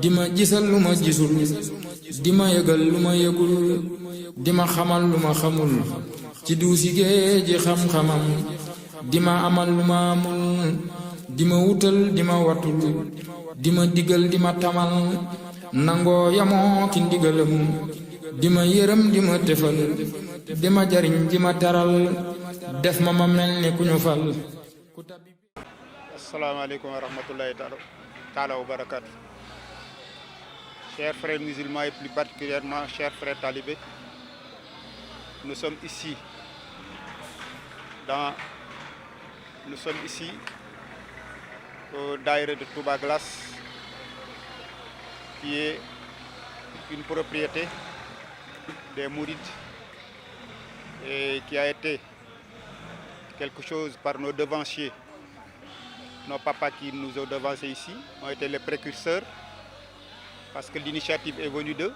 dima gisal lu ma gisul dima yëgal lu ma yëgul dima xamal lu ma xamul ci duusi géeji xam-xamam dima amal lu ma amul dima wutal dima watul dima digal dima tamal nangoo yamoo ci ndigalam dima yërëm dima tefal dima jariñ dima taral def ma mel ni ku ñu fal. Assalamualaikum warahmatullahi ta'ala wa barakatuh. Chers frères musulmans et plus particulièrement chers frères talibés, nous sommes ici au Daïra de Touba Glace, qui est une propriété des Mourides et qui a été quelque chose par nos devanciers. Nos papas qui nous ont devancés ici ont été les précurseurs parce que l'initiative est venue d'eux.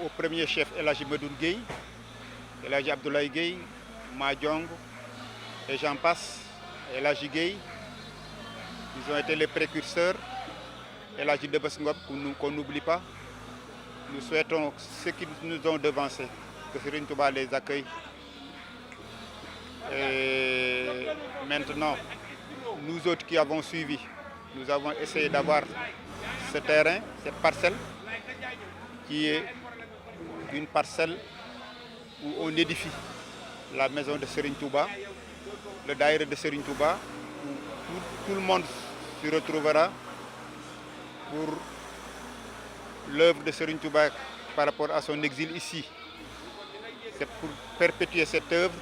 Au premier chef, El Hadji Medoune Gueye, El Hadji Abdoulaye Gueye, Madiong et j'en passe, El Hadji Gueye. Ils ont été les précurseurs. El Hadji Debes Ngom, qu'on n'oublie pas. Nous souhaitons ceux qui nous ont devancés, que Serigne Touba les accueille. Et maintenant, nous autres qui avons suivi, nous avons essayé d'avoir ce terrain, cette parcelle, qui est une parcelle où on édifie la maison de Serigne Touba, le daïra de Serigne Touba, où tout le monde se retrouvera pour l'œuvre de Serigne Touba par rapport à son exil ici. C'est pour perpétuer cette œuvre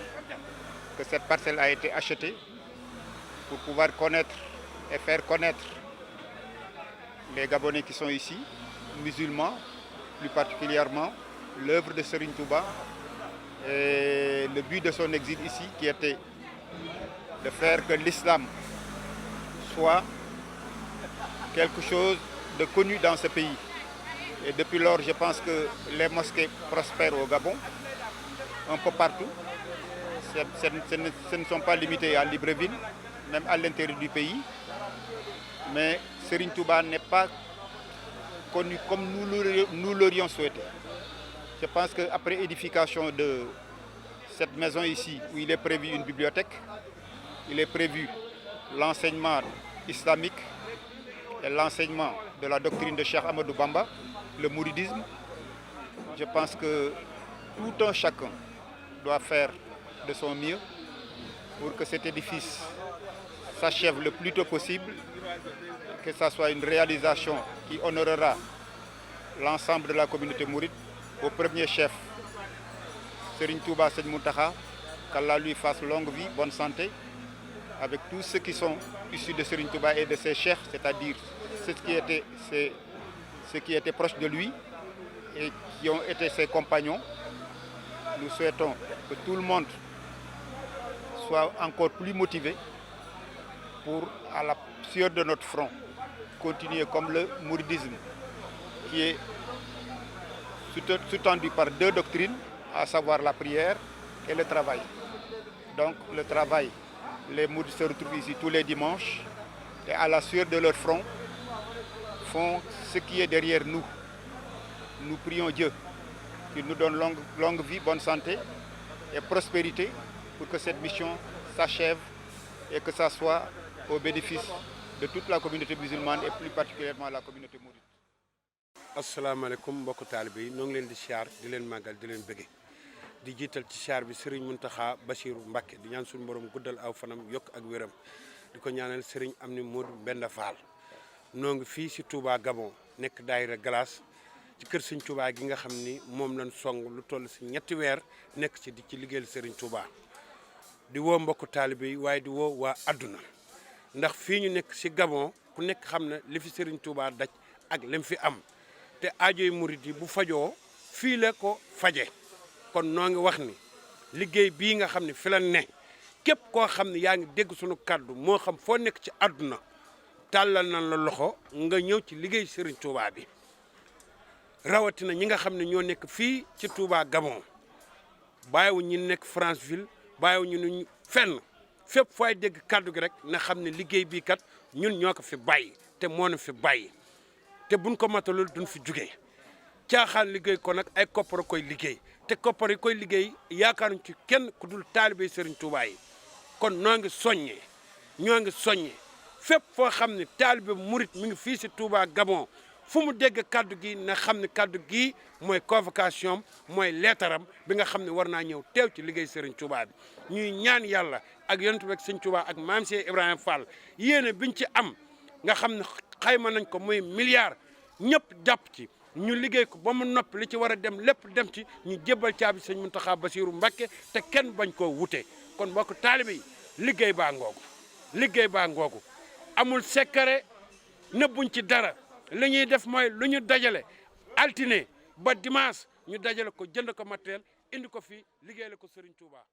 que cette parcelle a été achetée, pour pouvoir connaître et faire connaître les Gabonais qui sont ici, musulmans, plus particulièrement l'œuvre de Serigne Touba et le but de son exil ici qui était de faire que l'islam soit quelque chose de connu dans ce pays. Et depuis lors, je pense que les mosquées prospèrent au Gabon, un peu partout. Ce ne sont pas limités à Libreville, même à l'intérieur du pays. Mais Serigne Touba n'est pas connu comme nous l'aurions souhaité. Je pense qu'après édification de cette maison ici, où il est prévu une bibliothèque, il est prévu l'enseignement islamique et l'enseignement de la doctrine de Cheikh Ahmadou Bamba, le mouridisme. Je pense que tout un chacun doit faire de son mieux pour que cet édifice s'achève le plus tôt possible, que ça soit une réalisation qui honorera l'ensemble de la communauté mouride, au premier chef, Serigne Touba Serigne Mountakha, qu'Allah lui fasse longue vie, bonne santé, avec tous ceux qui sont issus de Serigne Touba et de ses chefs, c'est-à-dire ceux qui étaient proches de lui et qui ont été ses compagnons. Nous souhaitons que tout le monde soit encore plus motivé pour, à la sueur de notre front, continuer comme le mouridisme qui est sous-tendu par deux doctrines, à savoir la prière et le travail. Donc le travail, les mourides se retrouvent ici tous les dimanches et à la sueur de leur front font ce qui est derrière nous. Nous prions Dieu qu'il nous donne longue vie, bonne santé et prospérité pour que cette mission s'achève et que ça soit au bénéfice de toute la communauté musulmane et plus particulièrement la communauté mouride. Assalamu alaikum mbokk taalibe yi ñoo ngi leen di siyaar di leen màggal di leen bëgge di jiital ci siyaar bi Serigne Mountakha Bassirou Mbacké di ñaan suñu borom guddal aw fanam yokk ak wéram di ko ñaanal Serigne Amni Modou Mbenda Fall noo ngi fii si Touba Gabon nekk daayira Glace ci kër Serigne Touba gi nga xam ni moom lañ song lu toll si ñetti weer nekk ci di ci liggéeyal Serigne Touba di woo mbokk taalibe yi waaye di woo waa adduna ndax fii ñu nekk si Gabon ku nekk xam ne li fi Serigne Touba daj ak lim fi am te aajoy murid yi bu fajoo fii la ko faje kon noo ngi wax ni liggéey bii nga xam ne fi la ne képp koo xam ne yaa ngi dégg sunu kàddu moo xam foo nekk ci àdduna tàllal nañ la loxo nga ñëw ci liggéey Serigne Touba bi rawatina ñi nga xam ne ñoo nekk fii ci Touba Gabon bàyyiwu ñu nekk Franceville bàyyiwu ñu fenn fépp fooy dégg kàddu gi rek na xam ne liggéey bii kat ñun ñoo ko fi bàyyi te moo na fi bàyyi te buñ ko matalul duñ fi jugee caaxaan liggéey ko nag ay koppar koy liggéey te koppar yi koy liggéey yaakaaruñ ci kenn ku dul taalibe Serigne Touba yi kon ñoo ngi soññee fépp foo xam ne taalibe murit mi ngi fii si Touba Gabon fu mu dégg kaddu gi na xam ne kaddu gi mooy convocation mooy leetaram bi nga xam ne war naa ñëw teew ci liggéey Serigne Touba bi ñuy ñaan yàlla ak yonent bi ak Serigne Touba ak maam Cheikh Ibrahima Fall yéene biñ ci am nga xam ne xayma nañ ko muy milliard ñëpp jàpp ci ñu liggéey ko ba mu noppi li ci war a dem lépp dem ci ñu jébbal caabi Serigne Mountakha Bassirou Mbacké te kenn bañ koo wute kon mbokk taalibe yi liggéey baa ngoogu amul secret nëbbuñ ci dara li ñuy def mooy lu ñu dajale altine ba dimanche ñu dajale ko jënd ko matériel indi ko fii liggéey la ko Serigne Touba